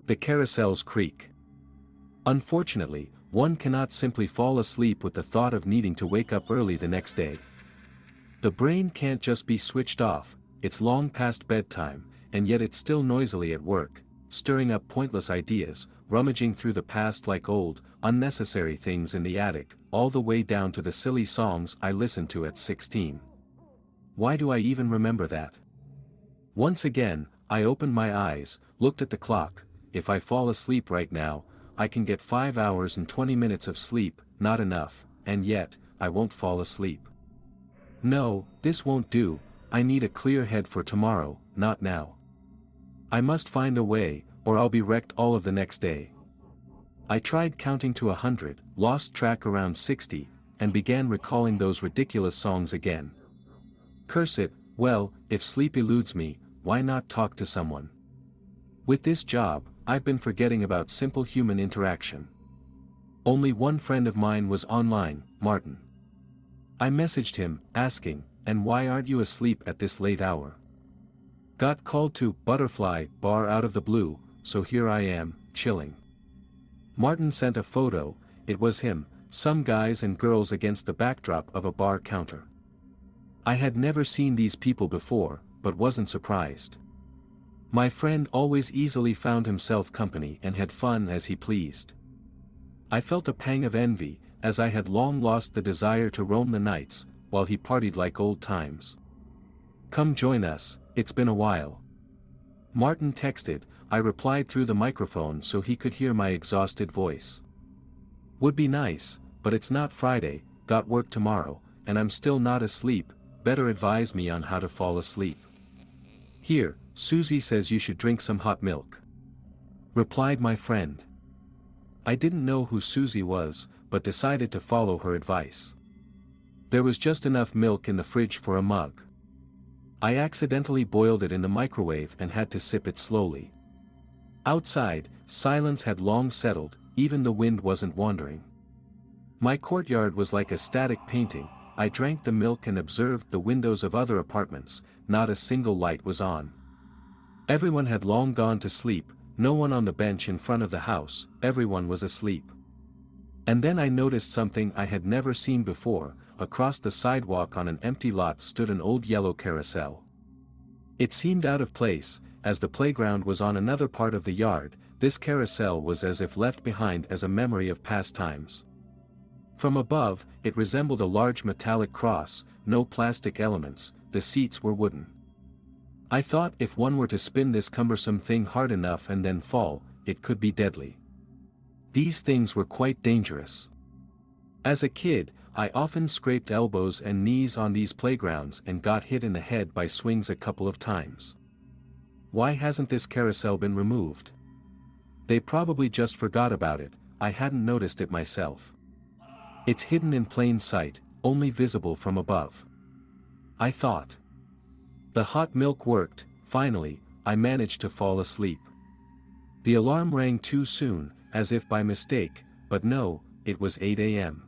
The Carousel's Creak. Unfortunately, one cannot simply fall asleep with the thought of needing to wake up early the next day. The brain can't just be switched off, it's long past bedtime, and yet it's still noisily at work, stirring up pointless ideas, rummaging through the past like old, unnecessary things in the attic, all the way down to the silly songs I listened to at 16. Why do I even remember that? Once again, I opened my eyes, looked at the clock. If I fall asleep right now, I can get 5 hours and 20 minutes of sleep, not enough, and yet, I won't fall asleep. No, this won't do, I need a clear head for tomorrow, not now. I must find a way, or I'll be wrecked all of the next day. I tried counting to 100, lost track around 60, and began recalling those ridiculous songs again. Curse it, well, if sleep eludes me, why not talk to someone? With this job, I've been forgetting about simple human interaction. Only one friend of mine was online, Martin. I messaged him, asking, "And why aren't you asleep at this late hour?" Got called to Butterfly Bar out of the blue, so here I am, chilling. Martin sent a photo. It was him, some guys and girls against the backdrop of a bar counter. I had never seen these people before, but wasn't surprised. My friend always easily found himself company and had fun as he pleased. I felt a pang of envy, as I had long lost the desire to roam the nights, while he partied like old times. "Come join us, it's been a while." Martin texted. I replied through the microphone so he could hear my exhausted voice. "Would be nice, but it's not Friday, got work tomorrow, and I'm still not asleep, better advise me on how to fall asleep." "Here, Susie says you should drink some hot milk," replied my friend. I didn't know who Susie was, but decided to follow her advice. There was just enough milk in the fridge for a mug. I accidentally boiled it in the microwave and had to sip it slowly. Outside, silence had long settled, even the wind wasn't wandering. My courtyard was like a static painting. I drank the milk and observed the windows of other apartments. Not a single light was on. Everyone had long gone to sleep, no one on the bench in front of the house, everyone was asleep. And then I noticed something I had never seen before. Across the sidewalk on an empty lot stood an old yellow carousel. It seemed out of place, as the playground was on another part of the yard. This carousel was as if left behind as a memory of past times. From above, it resembled a large metallic cross, no plastic elements, the seats were wooden. I thought if one were to spin this cumbersome thing hard enough and then fall, it could be deadly. These things were quite dangerous. As a kid, I often scraped elbows and knees on these playgrounds and got hit in the head by swings a couple of times. Why hasn't this carousel been removed? They probably just forgot about it, I hadn't noticed it myself. It's hidden in plain sight, only visible from above. I thought. The hot milk worked. Finally, I managed to fall asleep. The alarm rang too soon, as if by mistake, but no, it was 8 a.m.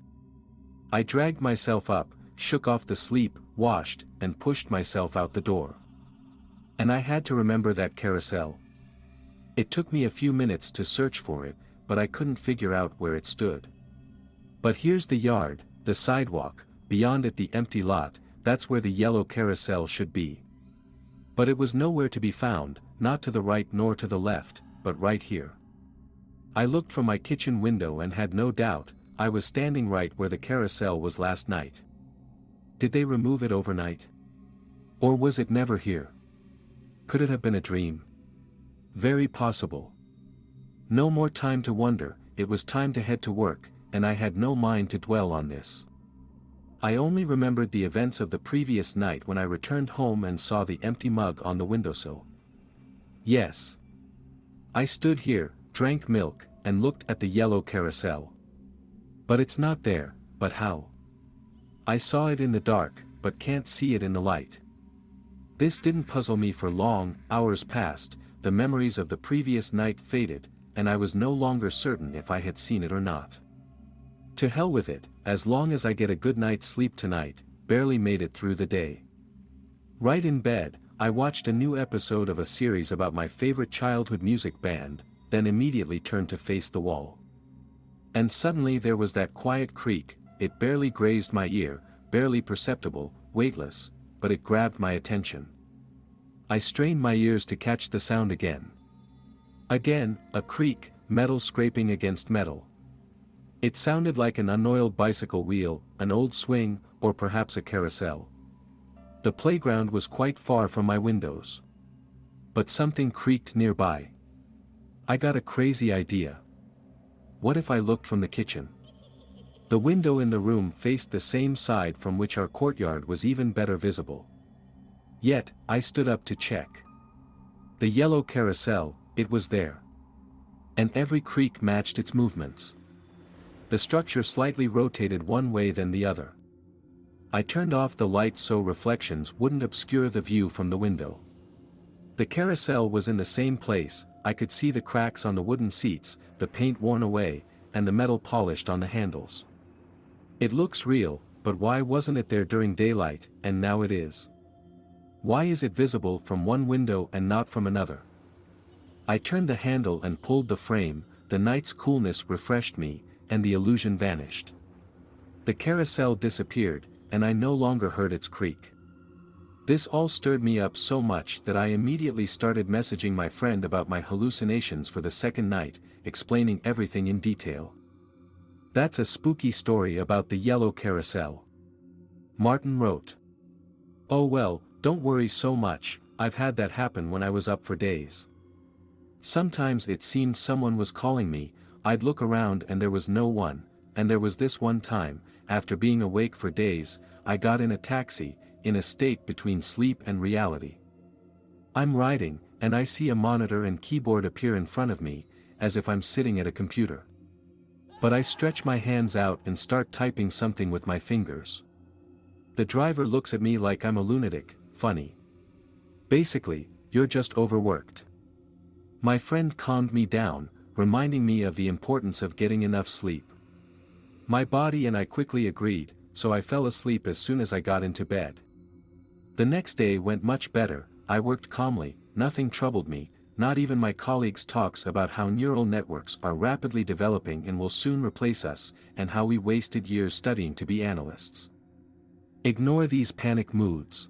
I dragged myself up, shook off the sleep, washed, and pushed myself out the door. And I had to remember that carousel. It took me a few minutes to search for it, but I couldn't figure out where it stood. But here's the yard, the sidewalk, beyond it the empty lot, that's where the yellow carousel should be. But it was nowhere to be found, not to the right nor to the left, but right here. I looked from my kitchen window and had no doubt, I was standing right where the carousel was last night. Did they remove it overnight? Or was it never here? Could it have been a dream? Very possible. No more time to wonder, it was time to head to work, and I had no mind to dwell on this. I only remembered the events of the previous night when I returned home and saw the empty mug on the windowsill. Yes. I stood here, drank milk, and looked at the yellow carousel. But it's not there, but how? I saw it in the dark, but can't see it in the light. This didn't puzzle me for long. Hours passed, the memories of the previous night faded, and I was no longer certain if I had seen it or not. To hell with it, as long as I get a good night's sleep tonight. Barely made it through the day. Right in bed, I watched a new episode of a series about my favorite childhood music band, then immediately turned to face the wall. And suddenly there was that quiet creak. It barely grazed my ear, barely perceptible, weightless, but it grabbed my attention. I strained my ears to catch the sound again. Again, a creak, metal scraping against metal. It sounded like an unoiled bicycle wheel, an old swing, or perhaps a carousel. The playground was quite far from my windows. But something creaked nearby. I got a crazy idea. What if I looked from the kitchen? The window in the room faced the same side from which our courtyard was even better visible. Yet, I stood up to check. The yellow carousel, it was there. And every creak matched its movements. The structure slightly rotated one way then the other. I turned off the light so reflections wouldn't obscure the view from the window. The carousel was in the same place. I could see the cracks on the wooden seats, the paint worn away, and the metal polished on the handles. It looks real, but why wasn't it there during daylight, and now it is? Why is it visible from one window and not from another? I turned the handle and pulled the frame. The night's coolness refreshed me, and the illusion vanished. The carousel disappeared, and I no longer heard its creak. This all stirred me up so much that I immediately started messaging my friend about my hallucinations for the second night, explaining everything in detail. "That's a spooky story about the yellow carousel," Martin wrote. "Oh well, don't worry so much, I've had that happen when I was up for days. Sometimes it seemed someone was calling me, I'd look around and there was no one, and there was this one time, after being awake for days, I got in a taxi, in a state between sleep and reality. I'm riding, and I see a monitor and keyboard appear in front of me, as if I'm sitting at a computer. But I stretch my hands out and start typing something with my fingers. The driver looks at me like I'm a lunatic, funny. Basically, you're just overworked." My friend calmed me down, reminding me of the importance of getting enough sleep. My body and I quickly agreed, so I fell asleep as soon as I got into bed. The next day went much better. I worked calmly, nothing troubled me, not even my colleagues' talks about how neural networks are rapidly developing and will soon replace us, and how we wasted years studying to be analysts. Ignore these panic moods.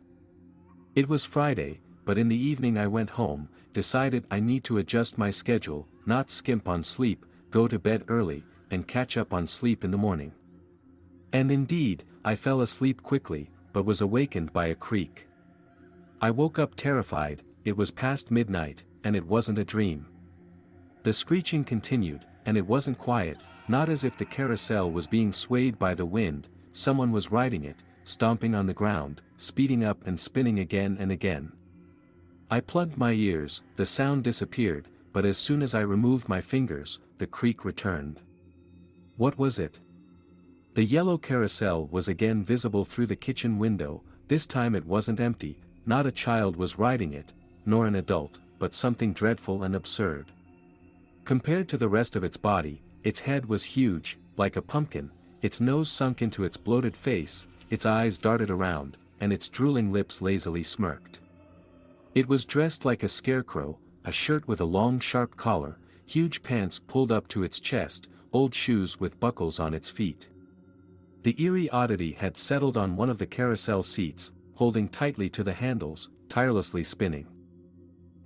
It was Friday, but in the evening I went home, decided I need to adjust my schedule, not skimp on sleep, go to bed early, and catch up on sleep in the morning. And indeed, I fell asleep quickly, but was awakened by a creak. I woke up terrified. It was past midnight, and it wasn't a dream. The screeching continued, and it wasn't quiet, not as if the carousel was being swayed by the wind. Someone was riding it, stomping on the ground, speeding up and spinning again and again. I plugged my ears, the sound disappeared, but as soon as I removed my fingers, the creak returned. What was it? The yellow carousel was again visible through the kitchen window. This time it wasn't empty, not a child was riding it, nor an adult, but something dreadful and absurd. Compared to the rest of its body, its head was huge, like a pumpkin, its nose sunk into its bloated face, its eyes darted around, and its drooling lips lazily smirked. It was dressed like a scarecrow, a shirt with a long sharp collar, huge pants pulled up to its chest, old shoes with buckles on its feet. The eerie oddity had settled on one of the carousel seats, holding tightly to the handles, tirelessly spinning.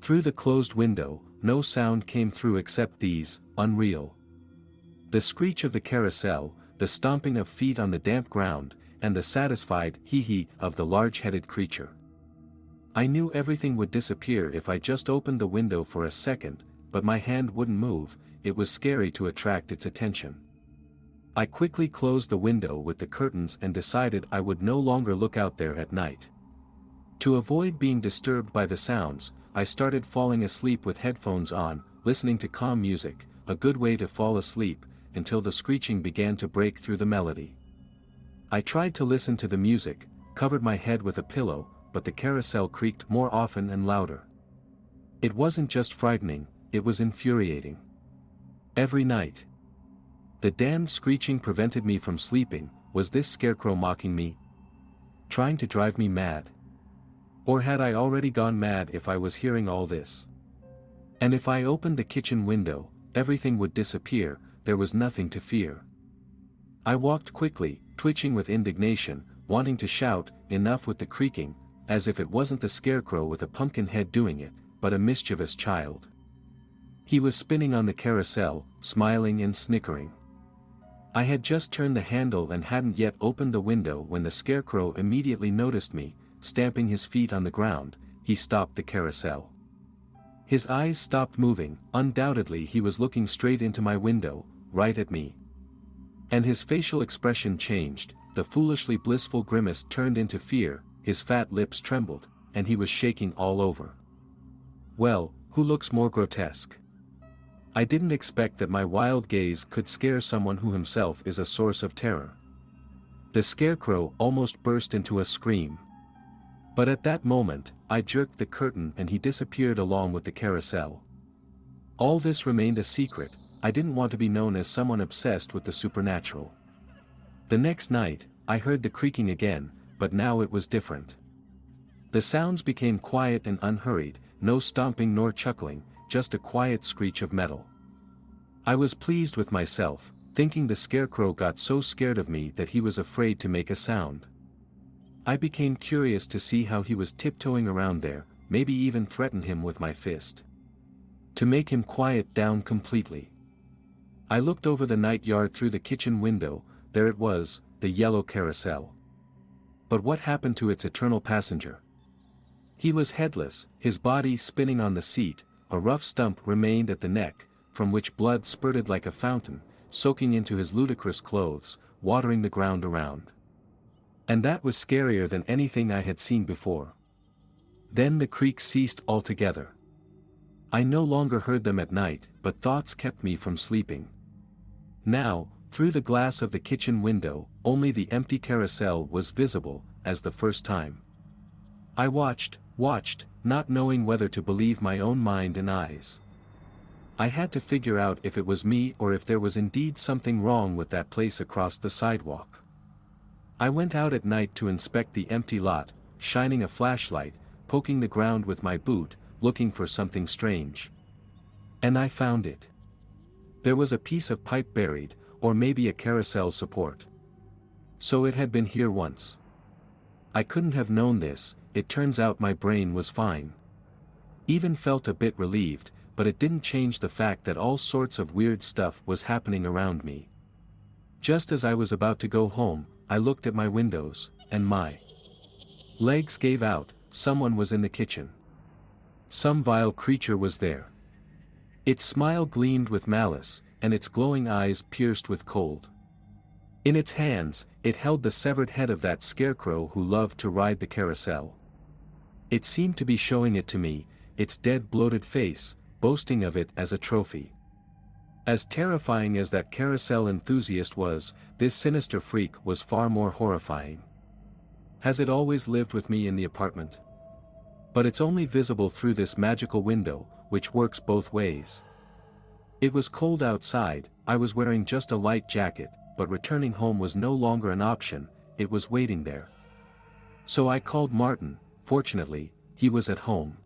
Through the closed window, no sound came through except these, unreal. The screech of the carousel, the stomping of feet on the damp ground, and the satisfied hee-hee of the large-headed creature. I knew everything would disappear if I just opened the window for a second, but my hand wouldn't move. It was scary to attract its attention. I quickly closed the window with the curtains and decided I would no longer look out there at night. To avoid being disturbed by the sounds, I started falling asleep with headphones on, listening to calm music, a good way to fall asleep, until the screeching began to break through the melody. I tried to listen to the music, covered my head with a pillow, but the carousel creaked more often and louder. It wasn't just frightening, it was infuriating. Every night. The damned screeching prevented me from sleeping. Was this scarecrow mocking me? Trying to drive me mad? Or had I already gone mad if I was hearing all this? And if I opened the kitchen window, everything would disappear, there was nothing to fear. I walked quickly, twitching with indignation, wanting to shout, enough with the creaking, as if it wasn't the scarecrow with a pumpkin head doing it, but a mischievous child. He was spinning on the carousel, smiling and snickering. I had just turned the handle and hadn't yet opened the window when the scarecrow immediately noticed me, stamping his feet on the ground. He stopped the carousel. His eyes stopped moving, undoubtedly he was looking straight into my window, right at me. And his facial expression changed, the foolishly blissful grimace turned into fear, his fat lips trembled, and he was shaking all over. Well, who looks more grotesque? I didn't expect that my wild gaze could scare someone who himself is a source of terror. The scarecrow almost burst into a scream. But at that moment, I jerked the curtain and he disappeared along with the carousel. All this remained a secret. I didn't want to be known as someone obsessed with the supernatural. The next night, I heard the creaking again, but now it was different. The sounds became quiet and unhurried, no stomping nor chuckling, just a quiet screech of metal. I was pleased with myself, thinking the scarecrow got so scared of me that he was afraid to make a sound. I became curious to see how he was tiptoeing around there, maybe even threaten him with my fist. To make him quiet down completely. I looked over the night yard through the kitchen window, there it was, the yellow carousel. But what happened to its eternal passenger? He was headless, his body spinning on the seat, a rough stump remained at the neck, from which blood spurted like a fountain, soaking into his ludicrous clothes, watering the ground around. And that was scarier than anything I had seen before. Then the creaks ceased altogether. I no longer heard them at night, but thoughts kept me from sleeping. Now, through the glass of the kitchen window, only the empty carousel was visible, as the first time. I watched, not knowing whether to believe my own mind and eyes. I had to figure out if it was me or if there was indeed something wrong with that place across the sidewalk. I went out at night to inspect the empty lot, shining a flashlight, poking the ground with my boot, looking for something strange. And I found it. There was a piece of pipe buried, or maybe a carousel support. So it had been here once. I couldn't have known this, it turns out my brain was fine. Even felt a bit relieved, but it didn't change the fact that all sorts of weird stuff was happening around me. Just as I was about to go home, I looked at my windows, and my legs gave out, someone was in the kitchen. Some vile creature was there. Its smile gleamed with malice, and its glowing eyes pierced with cold. In its hands, it held the severed head of that scarecrow who loved to ride the carousel. It seemed to be showing it to me, its dead bloated face, boasting of it as a trophy. As terrifying as that carousel enthusiast was, this sinister freak was far more horrifying. Has it always lived with me in the apartment? But it's only visible through this magical window, which works both ways. It was cold outside, I was wearing just a light jacket, but returning home was no longer an option, it was waiting there. So I called Martin. Fortunately, he was at home.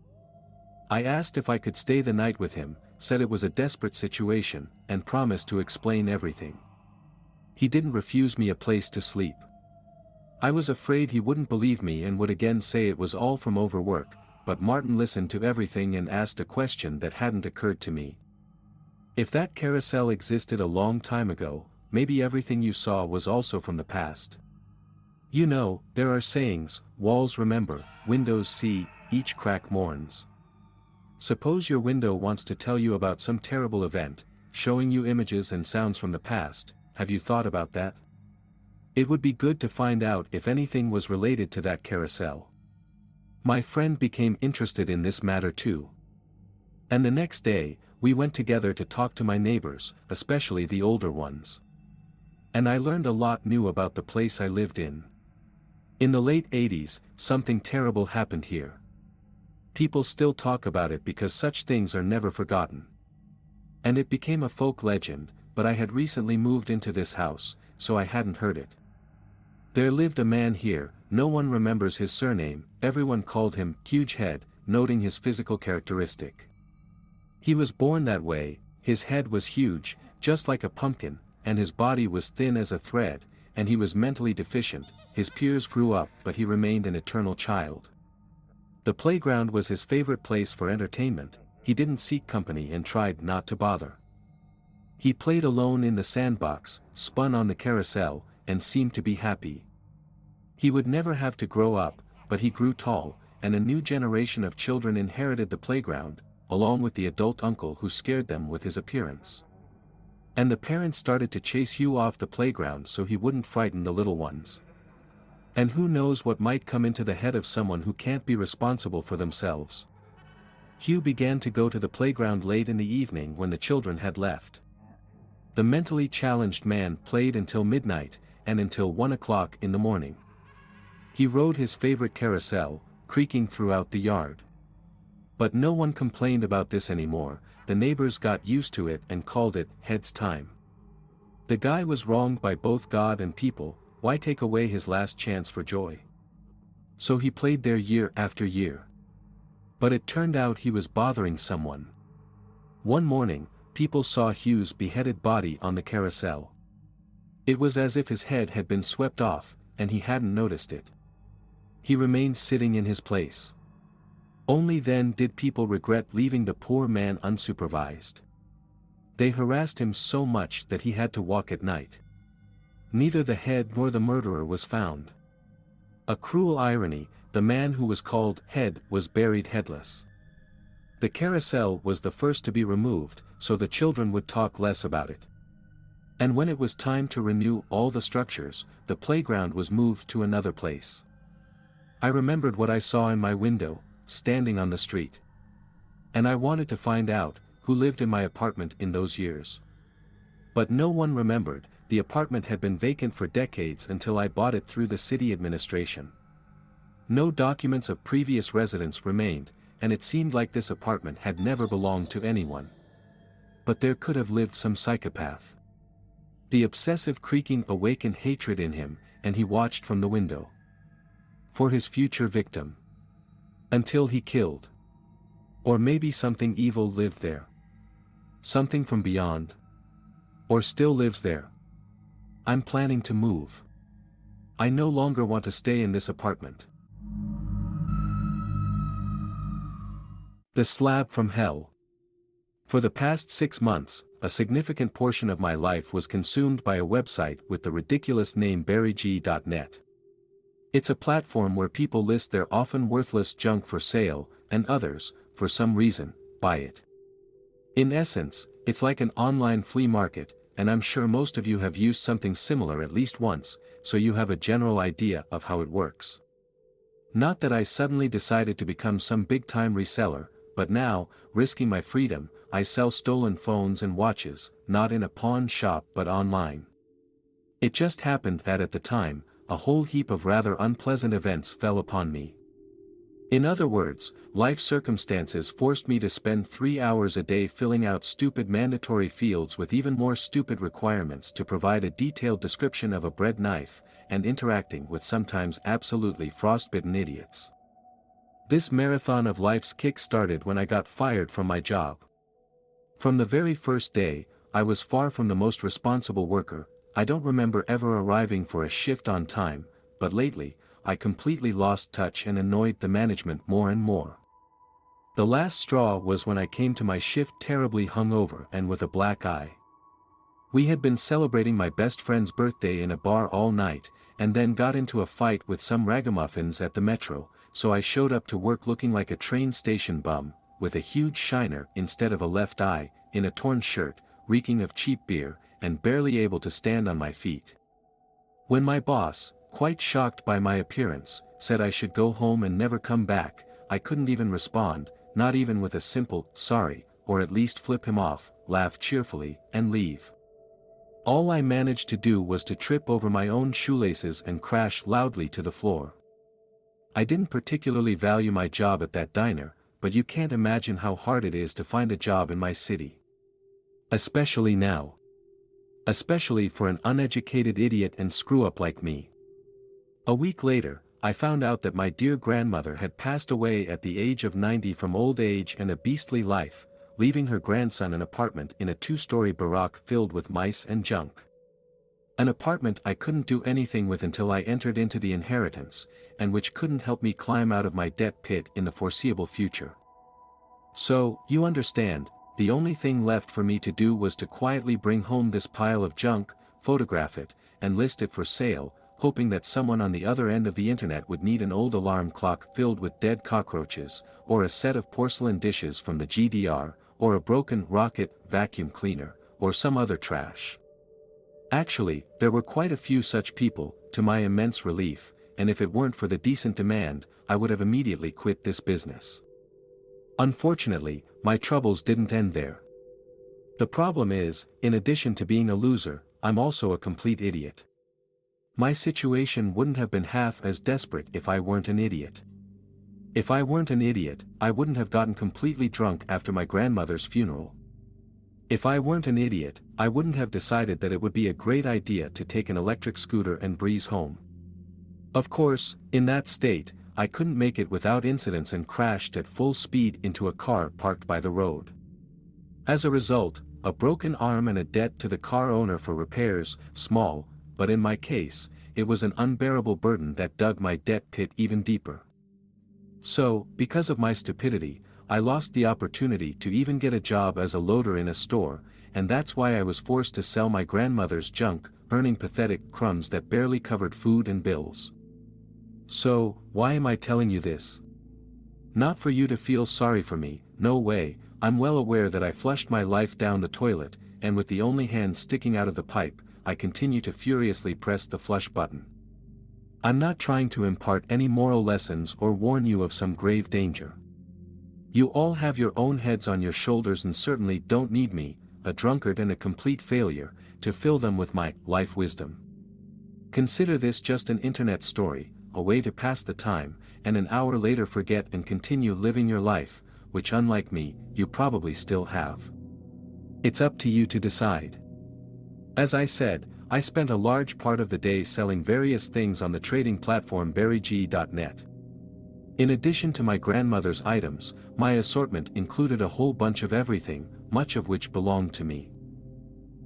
I asked if I could stay the night with him, said it was a desperate situation, and promised to explain everything. He didn't refuse me a place to sleep. I was afraid he wouldn't believe me and would again say it was all from overwork, but Martin listened to everything and asked a question that hadn't occurred to me. If that carousel existed a long time ago, maybe everything you saw was also from the past. You know, there are sayings, walls remember, windows see, each crack mourns. Suppose your window wants to tell you about some terrible event, showing you images and sounds from the past, have you thought about that? It would be good to find out if anything was related to that carousel. My friend became interested in this matter too. And the next day, we went together to talk to my neighbors, especially the older ones. And I learned a lot new about the place I lived in. In the late 80s, something terrible happened here. People still talk about it because such things are never forgotten. And it became a folk legend, but I had recently moved into this house, so I hadn't heard it. There lived a man here, no one remembers his surname, everyone called him Huge Head, noting his physical characteristic. He was born that way, his head was huge, just like a pumpkin, and his body was thin as a thread, and he was mentally deficient. His peers grew up but he remained an eternal child. The playground was his favorite place for entertainment, he didn't seek company and tried not to bother. He played alone in the sandbox, spun on the carousel, and seemed to be happy. He would never have to grow up, but he grew tall, and a new generation of children inherited the playground, along with the adult uncle who scared them with his appearance. And the parents started to chase Hugh off the playground so he wouldn't frighten the little ones. And who knows what might come into the head of someone who can't be responsible for themselves. Hugh began to go to the playground late in the evening when the children had left. The mentally challenged man played until midnight, and until 1 o'clock in the morning. He rode his favorite carousel, creaking throughout the yard. But no one complained about this anymore, the neighbors got used to it and called it heads time. The guy was wronged by both God and people, why take away his last chance for joy? So he played there year after year. But it turned out he was bothering someone. One morning, people saw Hugh's beheaded body on the carousel. It was as if his head had been swept off, and he hadn't noticed it. He remained sitting in his place. Only then did people regret leaving the poor man unsupervised. They harassed him so much that he had to walk at night. Neither the head nor the murderer was found. A cruel irony, the man who was called Head was buried headless. The carousel was the first to be removed, so the children would talk less about it. And when it was time to renew all the structures, the playground was moved to another place. I remembered what I saw in my window, standing on the street. And I wanted to find out who lived in my apartment in those years. But no one remembered, the apartment had been vacant for decades until I bought it through the city administration. No documents of previous residents remained, and it seemed like this apartment had never belonged to anyone. But there could have lived some psychopath. The obsessive creaking awakened hatred in him, and he watched from the window. For his future victim. Until he killed. Or maybe something evil lived there. Something from beyond. Or still lives there. I'm planning to move. I no longer want to stay in this apartment. The Slab from Hell. For the past 6 months, a significant portion of my life was consumed by a website with the ridiculous name berryg.net. It's a platform where people list their often worthless junk for sale, and others, for some reason, buy it. In essence, it's like an online flea market, and I'm sure most of you have used something similar at least once, so you have a general idea of how it works. Not that I suddenly decided to become some big-time reseller, but now, risking my freedom, I sell stolen phones and watches, not in a pawn shop but online. It just happened that at the time, a whole heap of rather unpleasant events fell upon me. In other words, life circumstances forced me to spend 3 hours a day filling out stupid mandatory fields with even more stupid requirements to provide a detailed description of a bread knife, and interacting with sometimes absolutely frostbitten idiots. This marathon of life's kick started when I got fired from my job. From the very first day, I was far from the most responsible worker. I don't remember ever arriving for a shift on time, but lately, I completely lost touch and annoyed the management more and more. The last straw was when I came to my shift terribly hungover and with a black eye. We had been celebrating my best friend's birthday in a bar all night, and then got into a fight with some ragamuffins at the metro, so I showed up to work looking like a train station bum, with a huge shiner instead of a left eye, in a torn shirt, reeking of cheap beer, and barely able to stand on my feet. When my boss, quite shocked by my appearance, said I should go home and never come back, I couldn't even respond, not even with a simple, sorry, or at least flip him off, laugh cheerfully, and leave. All I managed to do was to trip over my own shoelaces and crash loudly to the floor. I didn't particularly value my job at that diner, but you can't imagine how hard it is to find a job in my city. Especially now. Especially for an uneducated idiot and screw-up like me. A week later, I found out that my dear grandmother had passed away at the age of 90 from old age and a beastly life, leaving her grandson an apartment in a two-story barrack filled with mice and junk. An apartment I couldn't do anything with until I entered into the inheritance, and which couldn't help me climb out of my debt pit in the foreseeable future. So, you understand, the only thing left for me to do was to quietly bring home this pile of junk, photograph it, and list it for sale, hoping that someone on the other end of the internet would need an old alarm clock filled with dead cockroaches, or a set of porcelain dishes from the GDR, or a broken rocket vacuum cleaner, or some other trash. Actually, there were quite a few such people, to my immense relief, and if it weren't for the decent demand, I would have immediately quit this business. Unfortunately, my troubles didn't end there. The problem is, in addition to being a loser, I'm also a complete idiot. My situation wouldn't have been half as desperate if I weren't an idiot. If I weren't an idiot, I wouldn't have gotten completely drunk after my grandmother's funeral. If I weren't an idiot, I wouldn't have decided that it would be a great idea to take an electric scooter and breeze home. Of course, in that state, I couldn't make it without incidents and crashed at full speed into a car parked by the road. As a result, a broken arm and a debt to the car owner for repairs, small, but in my case, it was an unbearable burden that dug my debt pit even deeper. So, because of my stupidity, I lost the opportunity to even get a job as a loader in a store, and that's why I was forced to sell my grandmother's junk, earning pathetic crumbs that barely covered food and bills. So, why am I telling you this? Not for you to feel sorry for me, no way. I'm well aware that I flushed my life down the toilet, and with the only hand sticking out of the pipe, I continue to furiously press the flush button. I'm not trying to impart any moral lessons or warn you of some grave danger. You all have your own heads on your shoulders and certainly don't need me, a drunkard and a complete failure, to fill them with my life wisdom. Consider this just an internet story, a way to pass the time, and an hour later forget and continue living your life, which unlike me, you probably still have. It's up to you to decide. As I said, I spent a large part of the day selling various things on the trading platform berryg.net. In addition to my grandmother's items, my assortment included a whole bunch of everything, much of which belonged to me.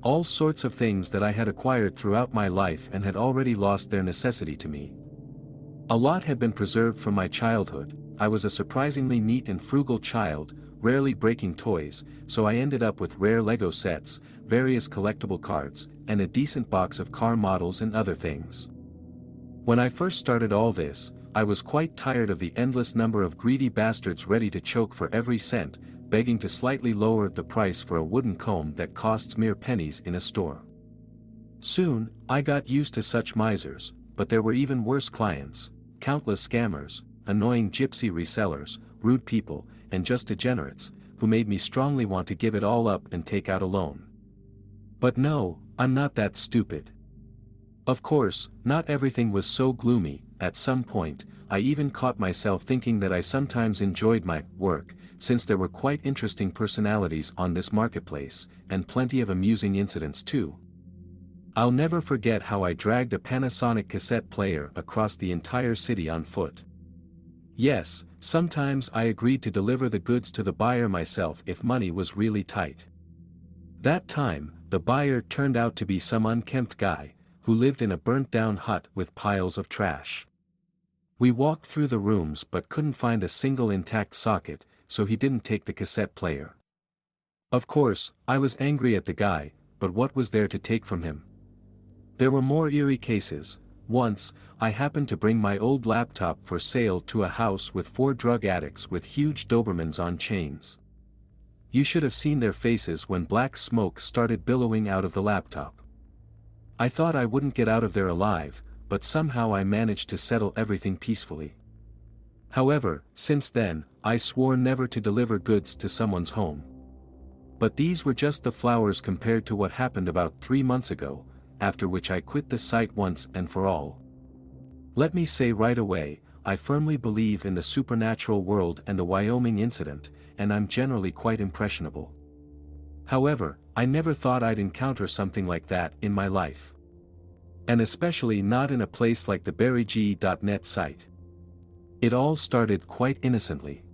All sorts of things that I had acquired throughout my life and had already lost their necessity to me. A lot had been preserved from my childhood. I was a surprisingly neat and frugal child, rarely breaking toys, so I ended up with rare Lego sets, various collectible cards, and a decent box of car models and other things. When I first started all this, I was quite tired of the endless number of greedy bastards ready to choke for every cent, begging to slightly lower the price for a wooden comb that costs mere pennies in a store. Soon, I got used to such misers, but there were even worse clients, countless scammers, annoying gypsy resellers, rude people, and just degenerates, who made me strongly want to give it all up and take out a loan. But no, I'm not that stupid. Of course, not everything was so gloomy. At some point, I even caught myself thinking that I sometimes enjoyed my work, since there were quite interesting personalities on this marketplace, and plenty of amusing incidents too. I'll never forget how I dragged a Panasonic cassette player across the entire city on foot. Yes, sometimes I agreed to deliver the goods to the buyer myself if money was really tight. That time, the buyer turned out to be some unkempt guy, who lived in a burnt-down hut with piles of trash. We walked through the rooms but couldn't find a single intact socket, so he didn't take the cassette player. Of course, I was angry at the guy, but what was there to take from him? There were more eerie cases. Once, I happened to bring my old laptop for sale to a house with 4 drug addicts with huge Dobermans on chains. You should have seen their faces when black smoke started billowing out of the laptop. I thought I wouldn't get out of there alive, but somehow I managed to settle everything peacefully. However, since then, I swore never to deliver goods to someone's home. But these were just the flowers compared to what happened about 3 months ago, after which I quit the site once and for all. Let me say right away, I firmly believe in the supernatural world and the Wyoming incident, and I'm generally quite impressionable. However, I never thought I'd encounter something like that in my life. And especially not in a place like the berryg.net site. It all started quite innocently.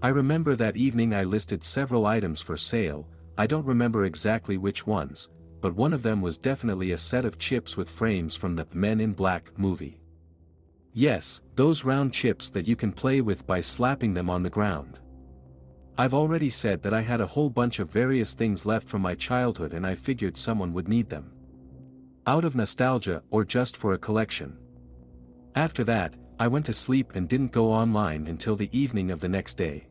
I remember that evening I listed several items for sale. I don't remember exactly which ones, but one of them was definitely a set of chips with frames from the Men in Black movie. Yes, those round chips that you can play with by slapping them on the ground. I've already said that I had a whole bunch of various things left from my childhood and I figured someone would need them. Out of nostalgia or just for a collection. After that, I went to sleep and didn't go online until the evening of the next day.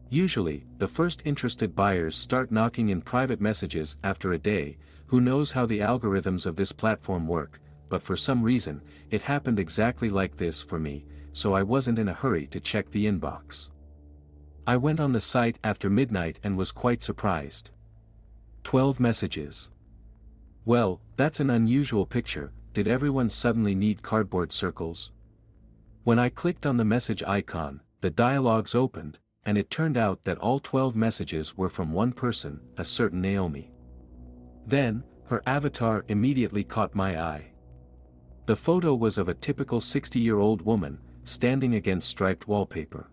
Usually, the first interested buyers start knocking in private messages after a day. Who knows how the algorithms of this platform work, but for some reason, it happened exactly like this for me, so I wasn't in a hurry to check the inbox. I went on the site after midnight and was quite surprised. 12 messages. Well, that's an unusual picture. Did everyone suddenly need cardboard circles? When I clicked on the message icon, the dialogues opened, and it turned out that all 12 messages were from one person, a certain Naomi. Then, her avatar immediately caught my eye. The photo was of a typical 60-year-old woman, standing against striped wallpaper.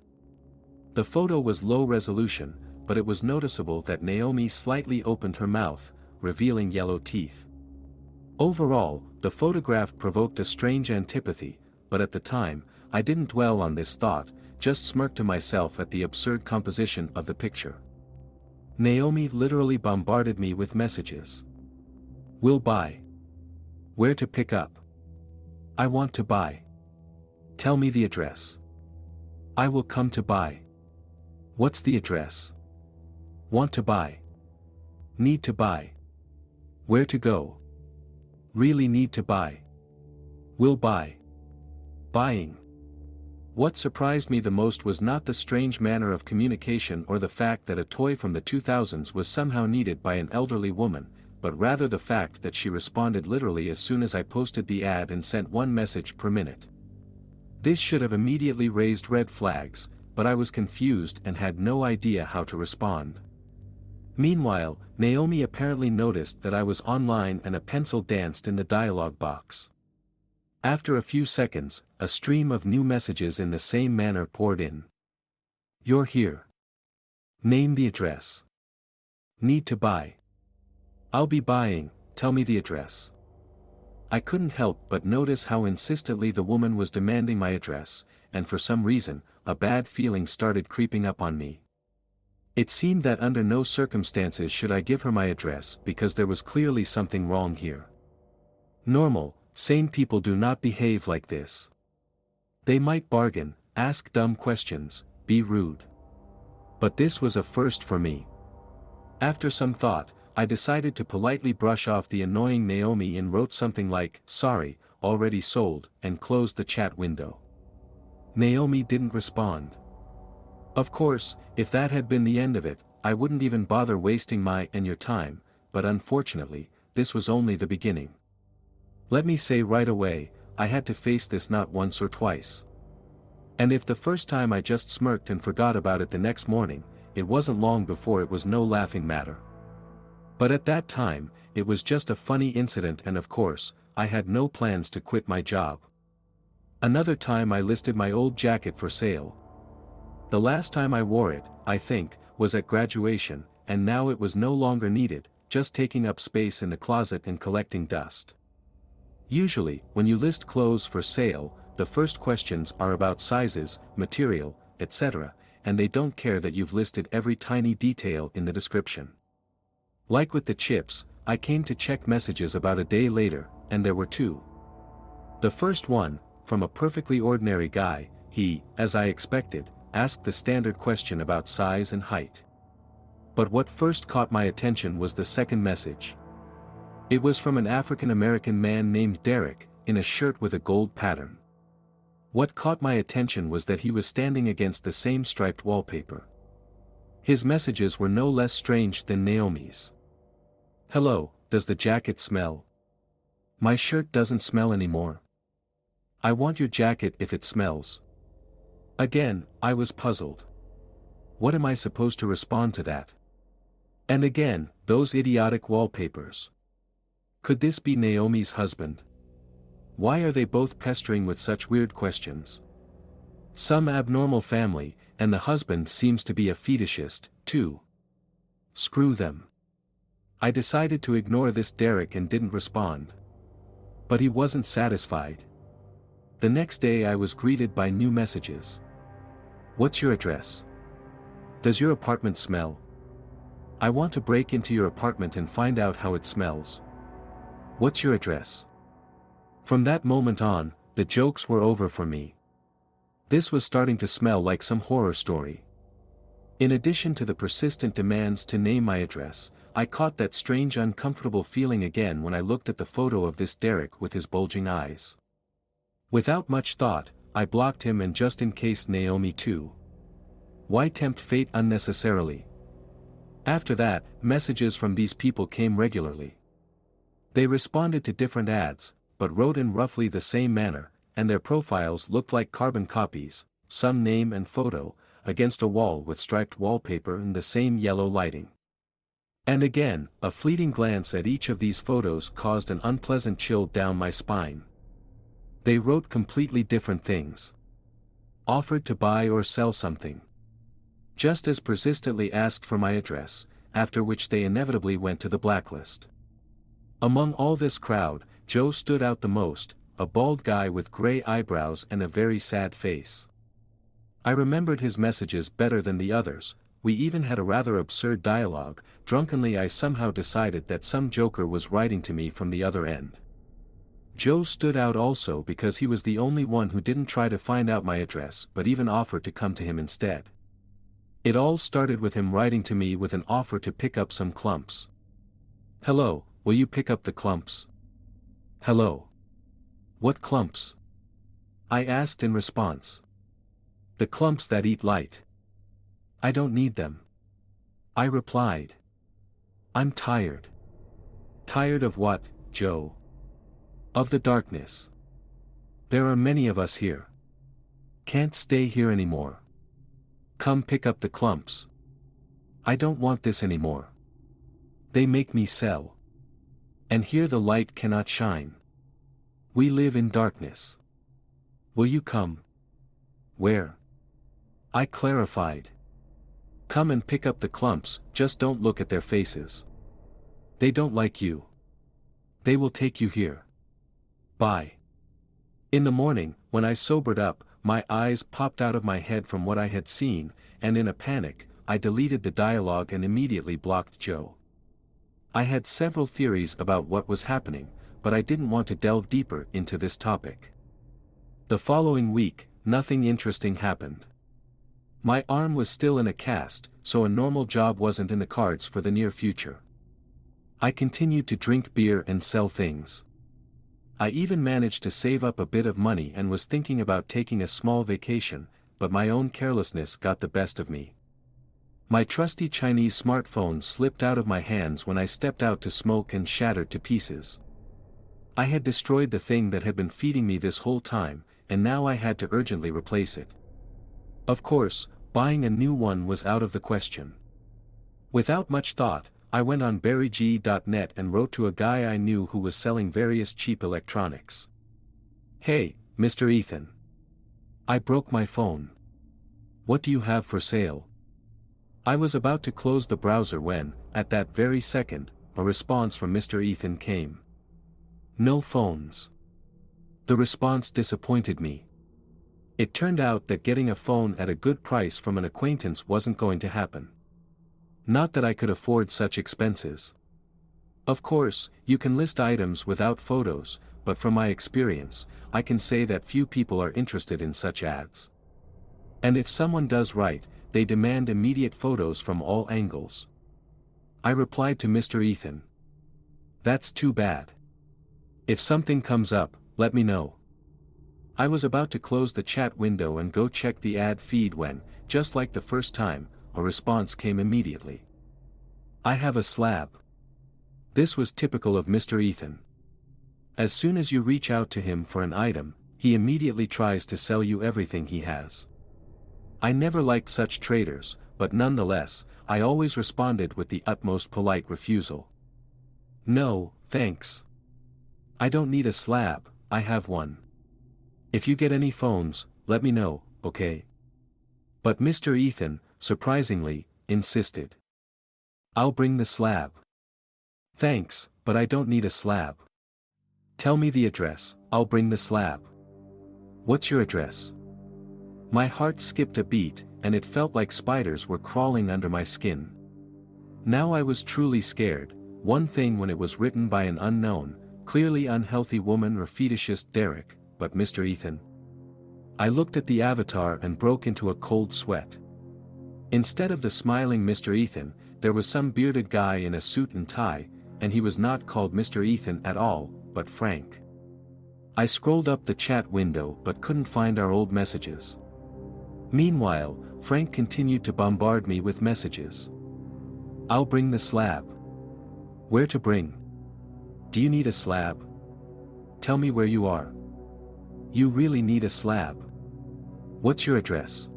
The photo was low resolution, but it was noticeable that Naomi slightly opened her mouth, revealing yellow teeth. Overall, the photograph provoked a strange antipathy, but at the time, I didn't dwell on this thought, just smirked to myself at the absurd composition of the picture. Naomi literally bombarded me with messages. Will buy. Where to pick up? I want to buy. Tell me the address. I will come to buy. What's the address? Want to buy. Need to buy. Where to go? Really need to buy. Will buy. Buying. What surprised me the most was not the strange manner of communication or the fact that a toy from the 2000s was somehow needed by an elderly woman, but rather the fact that she responded literally as soon as I posted the ad and sent one message per minute. This should have immediately raised red flags, but I was confused and had no idea how to respond. Meanwhile, Naomi apparently noticed that I was online and a pencil danced in the dialog box. After a few seconds, a stream of new messages in the same manner poured in. You're here. Name the address. Need to buy. I'll be buying, tell me the address. I couldn't help but notice how insistently the woman was demanding my address, and for some reason, a bad feeling started creeping up on me. It seemed that under no circumstances should I give her my address because there was clearly something wrong here. Normal, sane people do not behave like this. They might bargain, ask dumb questions, be rude. But this was a first for me. After some thought, I decided to politely brush off the annoying Naomi and wrote something like, "Sorry, already sold," and closed the chat window. Naomi didn't respond. Of course, if that had been the end of it, I wouldn't even bother wasting my and your time, but unfortunately, this was only the beginning. Let me say right away, I had to face this not once or twice. And if the first time I just smirked and forgot about it the next morning, it wasn't long before it was no laughing matter. But at that time, it was just a funny incident and of course, I had no plans to quit my job. Another time I listed my old jacket for sale. The last time I wore it, I think, was at graduation, and now it was no longer needed, just taking up space in the closet and collecting dust. Usually, when you list clothes for sale, the first questions are about sizes, material, etc., and they don't care that you've listed every tiny detail in the description. Like with the chips, I came to check messages about a day later, and there were two. The first one, from a perfectly ordinary guy, he, as I expected, asked the standard question about size and height. But what first caught my attention was the second message. It was from an African-American man named Derek, in a shirt with a gold pattern. What caught my attention was that he was standing against the same striped wallpaper. His messages were no less strange than Naomi's. Hello, does the jacket smell? My shirt doesn't smell anymore. I want your jacket if it smells. Again, I was puzzled. What am I supposed to respond to that? And again, those idiotic wallpapers. Could this be Naomi's husband? Why are they both pestering with such weird questions? Some abnormal family, and the husband seems to be a fetishist, too. Screw them. I decided to ignore this Derek and didn't respond. But he wasn't satisfied. The next day I was greeted by new messages. What's your address? Does your apartment smell? I want to break into your apartment and find out how it smells. What's your address? From that moment on, the jokes were over for me. This was starting to smell like some horror story. In addition to the persistent demands to name my address, I caught that strange uncomfortable feeling again when I looked at the photo of this Derek with his bulging eyes. Without much thought, I blocked him, and just in case Naomi too. Why tempt fate unnecessarily? After that, messages from these people came regularly. They responded to different ads, but wrote in roughly the same manner, and their profiles looked like carbon copies, some name and photo, against a wall with striped wallpaper and the same yellow lighting. And again, a fleeting glance at each of these photos caused an unpleasant chill down my spine. They wrote completely different things. Offered to buy or sell something. Just as persistently asked for my address, after which they inevitably went to the blacklist. Among all this crowd, Joe stood out the most, a bald guy with gray eyebrows and a very sad face. I remembered his messages better than the others. We even had a rather absurd dialogue. Drunkenly I somehow decided that some joker was writing to me from the other end. Joe stood out also because he was the only one who didn't try to find out my address but even offered to come to him instead. It all started with him writing to me with an offer to pick up some clumps. Hello, will you pick up the clumps? Hello. What clumps? I asked in response. The clumps that eat light. I don't need them. I replied. I'm tired. Tired of what, Joe? Of the darkness. There are many of us here. Can't stay here anymore. Come pick up the clumps. I don't want this anymore. They make me sell. And here the light cannot shine. We live in darkness. Will you come? Where? I clarified. Come and pick up the clumps, just don't look at their faces. They don't like you. They will take you here. Bye. In the morning, when I sobered up, my eyes popped out of my head from what I had seen, and in a panic, I deleted the dialogue and immediately blocked Joe. I had several theories about what was happening, but I didn't want to delve deeper into this topic. The following week, nothing interesting happened. My arm was still in a cast, so a normal job wasn't in the cards for the near future. I continued to drink beer and sell things. I even managed to save up a bit of money and was thinking about taking a small vacation, but my own carelessness got the best of me. My trusty Chinese smartphone slipped out of my hands when I stepped out to smoke and shattered to pieces. I had destroyed the thing that had been feeding me this whole time, and now I had to urgently replace it. Of course, buying a new one was out of the question. Without much thought, I went on berryg.net and wrote to a guy I knew who was selling various cheap electronics. Hey, Mr. Ethan. I broke my phone. What do you have for sale? I was about to close the browser when, at that very second, a response from Mr. Ethan came. No phones. The response disappointed me. It turned out that getting a phone at a good price from an acquaintance wasn't going to happen. Not that I could afford such expenses. Of course, you can list items without photos, but from my experience, I can say that few people are interested in such ads. And if someone does right, they demand immediate photos from all angles. I replied to Mr. Ethan. That's too bad. If something comes up, let me know. I was about to close the chat window and go check the ad feed when, just like the first time, a response came immediately. I have a slab. This was typical of Mr. Ethan. As soon as you reach out to him for an item, he immediately tries to sell you everything he has. I never liked such traders, but nonetheless, I always responded with the utmost polite refusal. No, thanks. I don't need a slab, I have one. If you get any phones, let me know, okay? But Mr. Ethan, surprisingly, insisted. "I'll bring the slab." "Thanks, but I don't need a slab." "Tell me the address, I'll bring the slab." "What's your address?" My heart skipped a beat, and it felt like spiders were crawling under my skin. Now I was truly scared, one thing when it was written by an unknown, clearly unhealthy woman or fetishist Derek, but Mr. Ethan. I looked at the avatar and broke into a cold sweat. Instead of the smiling Mr. Ethan, there was some bearded guy in a suit and tie, and he was not called Mr. Ethan at all, but Frank. I scrolled up the chat window but couldn't find our old messages. Meanwhile, Frank continued to bombard me with messages. "I'll bring the slab." "Where to bring? Do you need a slab? Tell me where you are. You really need a slab. What's your address?"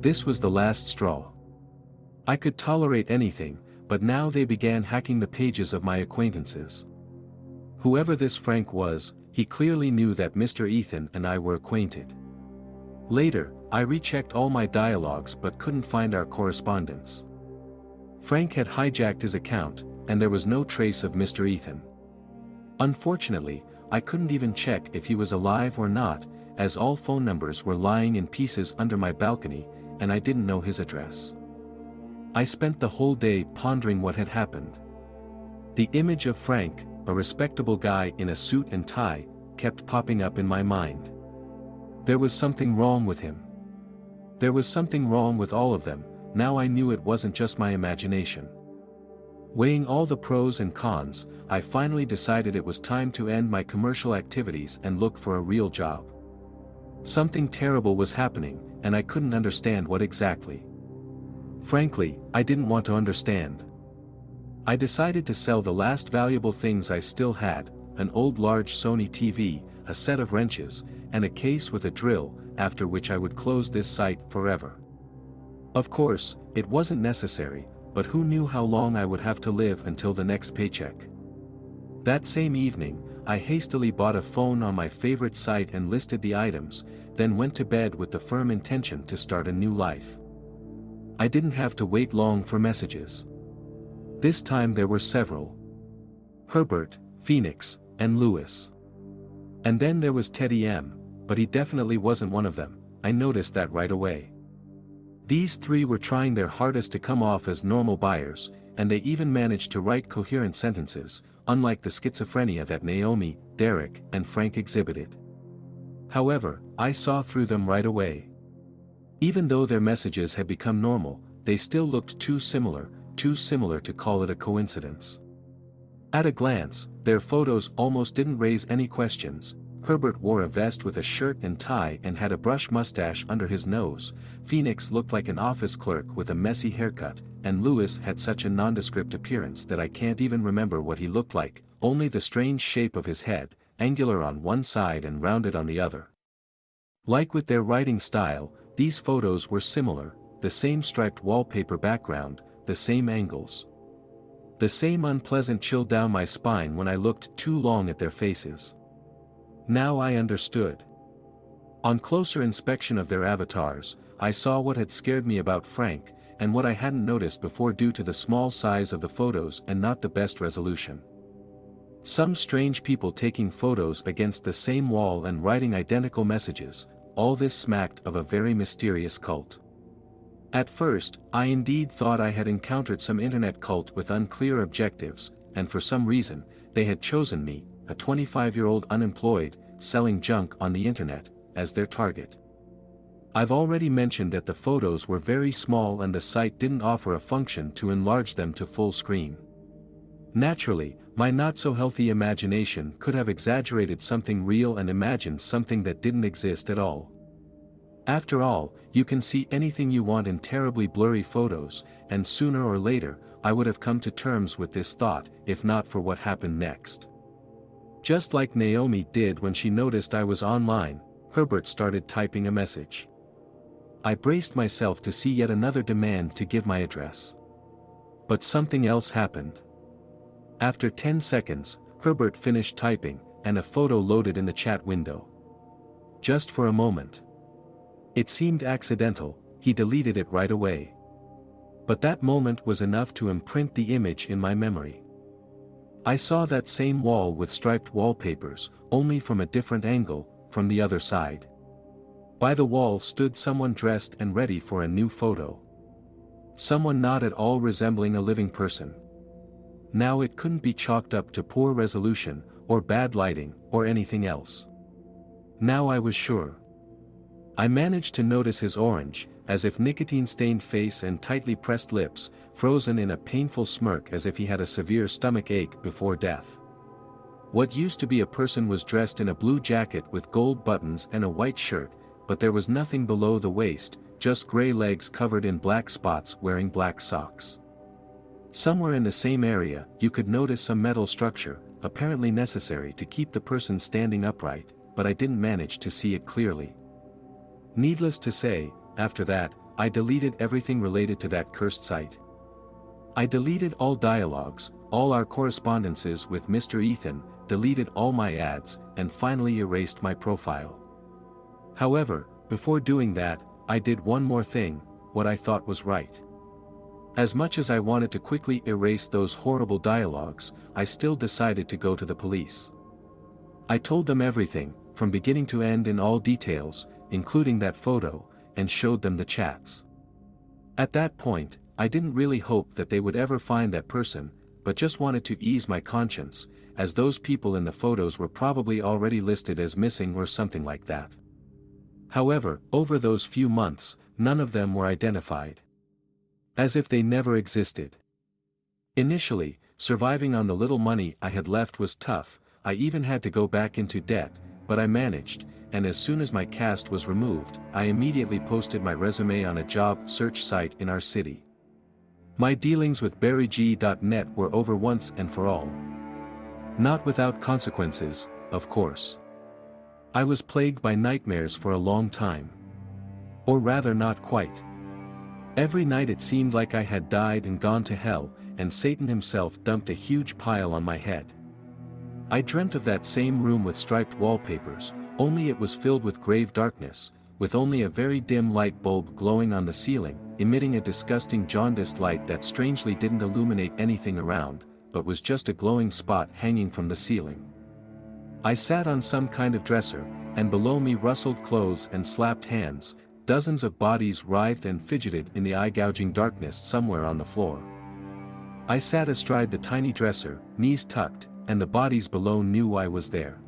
This was the last straw. I could tolerate anything, but now they began hacking the pages of my acquaintances. Whoever this Frank was, he clearly knew that Mr. Ethan and I were acquainted. Later, I rechecked all my dialogues but couldn't find our correspondence. Frank had hijacked his account, and there was no trace of Mr. Ethan. Unfortunately, I couldn't even check if he was alive or not, as all phone numbers were lying in pieces under my balcony, and I didn't know his address. I spent the whole day pondering what had happened. The image of Frank, a respectable guy in a suit and tie, kept popping up in my mind. There was something wrong with him. There was something wrong with all of them. Now I knew it wasn't just my imagination. Weighing all the pros and cons, I finally decided it was time to end my commercial activities and look for a real job. Something terrible was happening, and I couldn't understand what exactly. Frankly, I didn't want to understand. I decided to sell the last valuable things I still had, an old large Sony TV, a set of wrenches, and a case with a drill, after which I would close this site forever. Of course, it wasn't necessary, but who knew how long I would have to live until the next paycheck. That same evening, I hastily bought a phone on my favorite site and listed the items, then went to bed with the firm intention to start a new life. I didn't have to wait long for messages. This time there were several. Herbert, Phoenix, and Lewis. And then there was Teddy M, but he definitely wasn't one of them. I noticed that right away. These three were trying their hardest to come off as normal buyers, and they even managed to write coherent sentences, unlike the schizophrenia that Naomi, Derek, and Frank exhibited. However, I saw through them right away. Even though their messages had become normal, they still looked too similar to call it a coincidence. At a glance, their photos almost didn't raise any questions. Herbert wore a vest with a shirt and tie and had a brush mustache under his nose, Phoenix looked like an office clerk with a messy haircut, and Lewis had such a nondescript appearance that I can't even remember what he looked like, only the strange shape of his head, angular on one side and rounded on the other. Like with their writing style, these photos were similar, the same striped wallpaper background, the same angles. The same unpleasant chill down my spine when I looked too long at their faces. Now I understood. On closer inspection of their avatars, I saw what had scared me about Frank, and what I hadn't noticed before due to the small size of the photos and not the best resolution. Some strange people taking photos against the same wall and writing identical messages, all this smacked of a very mysterious cult. At first, I indeed thought I had encountered some internet cult with unclear objectives, and for some reason, they had chosen me, a 25-year-old unemployed, selling junk on the internet, as their target. I've already mentioned that the photos were very small and the site didn't offer a function to enlarge them to full screen. Naturally, my not-so-healthy imagination could have exaggerated something real and imagined something that didn't exist at all. After all, you can see anything you want in terribly blurry photos, and sooner or later, I would have come to terms with this thought, if not for what happened next. Just like Naomi did when she noticed I was online, Herbert started typing a message. I braced myself to see yet another demand to give my address. But something else happened. After 10 seconds, Herbert finished typing, and a photo loaded in the chat window. Just for a moment. It seemed accidental, he deleted it right away. But that moment was enough to imprint the image in my memory. I saw that same wall with striped wallpapers, only from a different angle, from the other side. By the wall stood someone dressed and ready for a new photo. Someone not at all resembling a living person. Now it couldn't be chalked up to poor resolution, or bad lighting, or anything else. Now I was sure. I managed to notice his orange, as if nicotine-stained face and tightly pressed lips, frozen in a painful smirk as if he had a severe stomach ache before death. What used to be a person was dressed in a blue jacket with gold buttons and a white shirt, but there was nothing below the waist, just gray legs covered in black spots wearing black socks. Somewhere in the same area, you could notice some metal structure, apparently necessary to keep the person standing upright, but I didn't manage to see it clearly. Needless to say, after that, I deleted everything related to that cursed site. I deleted all dialogues, all our correspondences with Mr. Ethan, deleted all my ads, and finally erased my profile. However, before doing that, I did one more thing, what I thought was right. As much as I wanted to quickly erase those horrible dialogues, I still decided to go to the police. I told them everything, from beginning to end in all details, including that photo, and showed them the chats. At that point, I didn't really hope that they would ever find that person, but just wanted to ease my conscience, as those people in the photos were probably already listed as missing or something like that. However, over those few months, none of them were identified. As if they never existed. Initially, surviving on the little money I had left was tough, I even had to go back into debt, but I managed, and as soon as my cast was removed, I immediately posted my resume on a job search site in our city. My dealings with BarryG.net were over once and for all. Not without consequences, of course. I was plagued by nightmares for a long time. Or rather not quite. Every night it seemed like I had died and gone to hell, and Satan himself dumped a huge pile on my head. I dreamt of that same room with striped wallpapers, only it was filled with grave darkness, with only a very dim light bulb glowing on the ceiling, emitting a disgusting jaundiced light that strangely didn't illuminate anything around, but was just a glowing spot hanging from the ceiling. I sat on some kind of dresser, and below me rustled clothes and slapped hands, dozens of bodies writhed and fidgeted in the eye-gouging darkness somewhere on the floor. I sat astride the tiny dresser, knees tucked, and the bodies below knew I was there.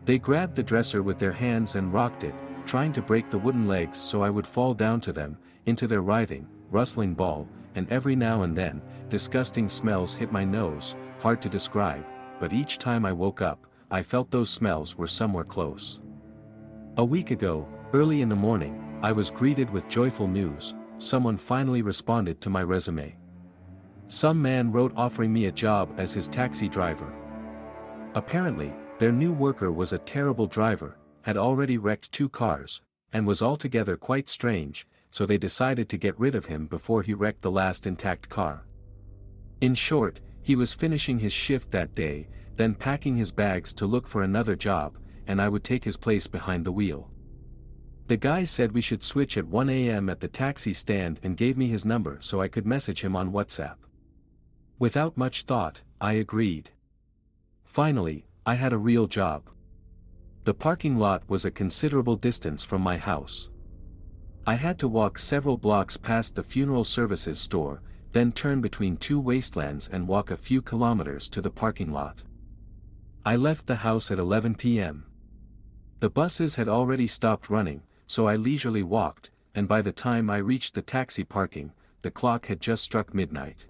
They grabbed the dresser with their hands and rocked it, trying to break the wooden legs so I would fall down to them, into their writhing, rustling ball, and every now and then, disgusting smells hit my nose, hard to describe, but each time I woke up, I felt those smells were somewhere close. A week ago, early in the morning, I was greeted with joyful news, someone finally responded to my resume. Some man wrote offering me a job as his taxi driver. Apparently, their new worker was a terrible driver, had already wrecked 2 cars, and was altogether quite strange, so they decided to get rid of him before he wrecked the last intact car. In short, he was finishing his shift that day, then packing his bags to look for another job, and I would take his place behind the wheel. The guy said we should switch at 1 a.m. at the taxi stand and gave me his number so I could message him on WhatsApp. Without much thought, I agreed. Finally, I had a real job. The parking lot was a considerable distance from my house. I had to walk several blocks past the funeral services store, then turn between 2 wastelands and walk a few kilometers to the parking lot. I left the house at 11 p.m. The buses had already stopped running, so I leisurely walked, and by the time I reached the taxi parking, the clock had just struck midnight.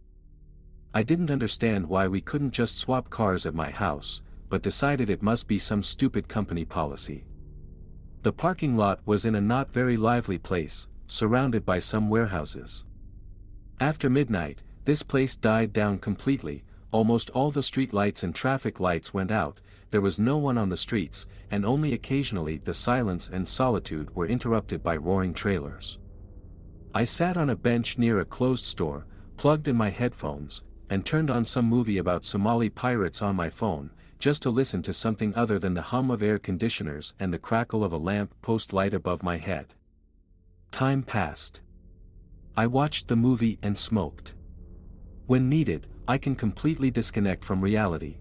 I didn't understand why we couldn't just swap cars at my house, but decided it must be some stupid company policy. The parking lot was in a not very lively place, surrounded by some warehouses. After midnight, this place died down completely, almost all the street lights and traffic lights went out, there was no one on the streets, and only occasionally the silence and solitude were interrupted by roaring trailers. I sat on a bench near a closed store, plugged in my headphones, and turned on some movie about Somali pirates on my phone, just to listen to something other than the hum of air conditioners and the crackle of a lamp post light above my head. Time passed. I watched the movie and smoked. When needed, I can completely disconnect from reality.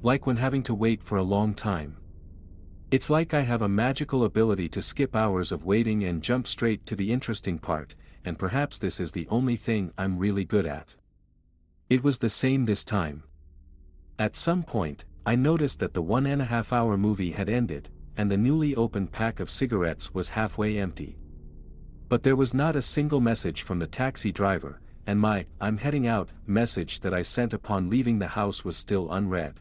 Like when having to wait for a long time. It's like I have a magical ability to skip hours of waiting and jump straight to the interesting part, and perhaps this is the only thing I'm really good at. It was the same this time. At some point, I noticed that the 1.5-hour movie had ended, and the newly opened pack of cigarettes was halfway empty. But there was not a single message from the taxi driver, and my "I'm heading out" message that I sent upon leaving the house was still unread.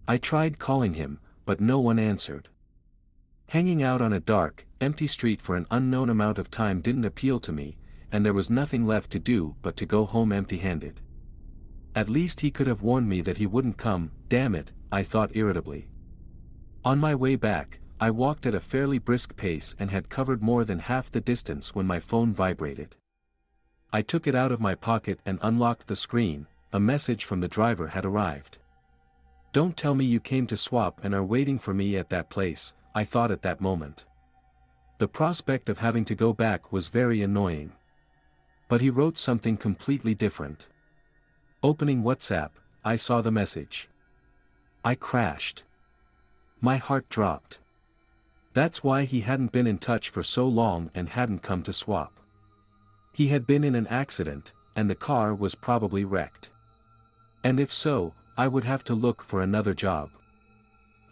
I tried calling him, but no one answered. Hanging out on a dark, empty street for an unknown amount of time didn't appeal to me, and there was nothing left to do but to go home empty-handed. At least he could have warned me that he wouldn't come, damn it, I thought irritably. On my way back, I walked at a fairly brisk pace and had covered more than half the distance when my phone vibrated. I took it out of my pocket and unlocked the screen. A message from the driver had arrived. "Don't tell me you came to swap and are waiting for me at that place," I thought at that moment. The prospect of having to go back was very annoying. But he wrote something completely different. Opening WhatsApp, I saw the message. I crashed. My heart dropped. That's why he hadn't been in touch for so long and hadn't come to swap. He had been in an accident, and the car was probably wrecked. And if so, I would have to look for another job.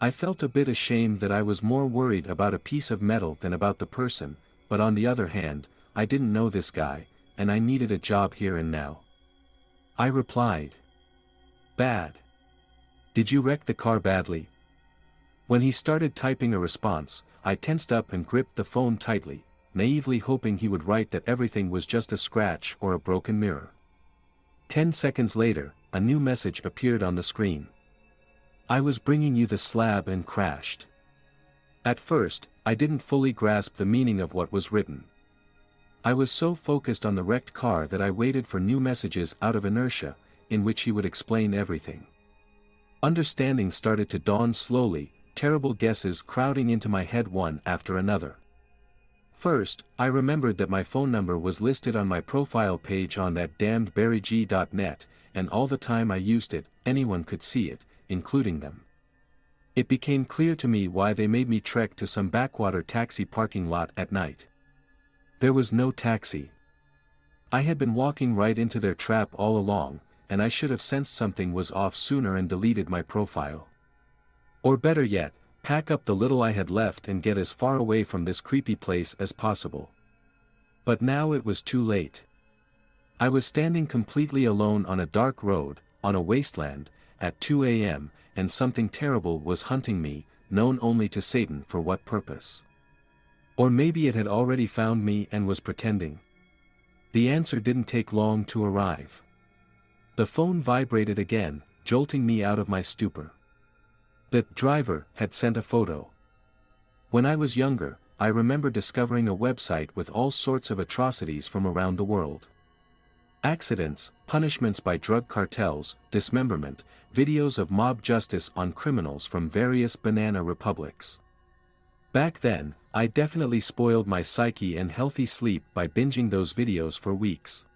I felt a bit ashamed that I was more worried about a piece of metal than about the person, but on the other hand, I didn't know this guy, and I needed a job here and now. I replied. "Bad. Did you wreck the car badly?" When he started typing a response, I tensed up and gripped the phone tightly, naively hoping he would write that everything was just a scratch or a broken mirror. 10 seconds later, a new message appeared on the screen. "I was bringing you the slab and crashed." At first, I didn't fully grasp the meaning of what was written. I was so focused on the wrecked car that I waited for new messages out of inertia, in which he would explain everything. Understanding started to dawn slowly, terrible guesses crowding into my head one after another. First, I remembered that my phone number was listed on my profile page on that damned barryg.net, and all the time I used it, anyone could see it, including them. It became clear to me why they made me trek to some backwater taxi parking lot at night. There was no taxi. I had been walking right into their trap all along, and I should have sensed something was off sooner and deleted my profile. Or better yet, pack up the little I had left and get as far away from this creepy place as possible. But now it was too late. I was standing completely alone on a dark road, on a wasteland, at 2 a.m., and something terrible was hunting me, known only to Satan for what purpose. Or maybe it had already found me and was pretending. The answer didn't take long to arrive. The phone vibrated again, jolting me out of my stupor. The driver had sent a photo. When I was younger, I remember discovering a website with all sorts of atrocities from around the world. Accidents, punishments by drug cartels, dismemberment, videos of mob justice on criminals from various banana republics. Back then, I definitely spoiled my psyche and healthy sleep by binging those videos for weeks.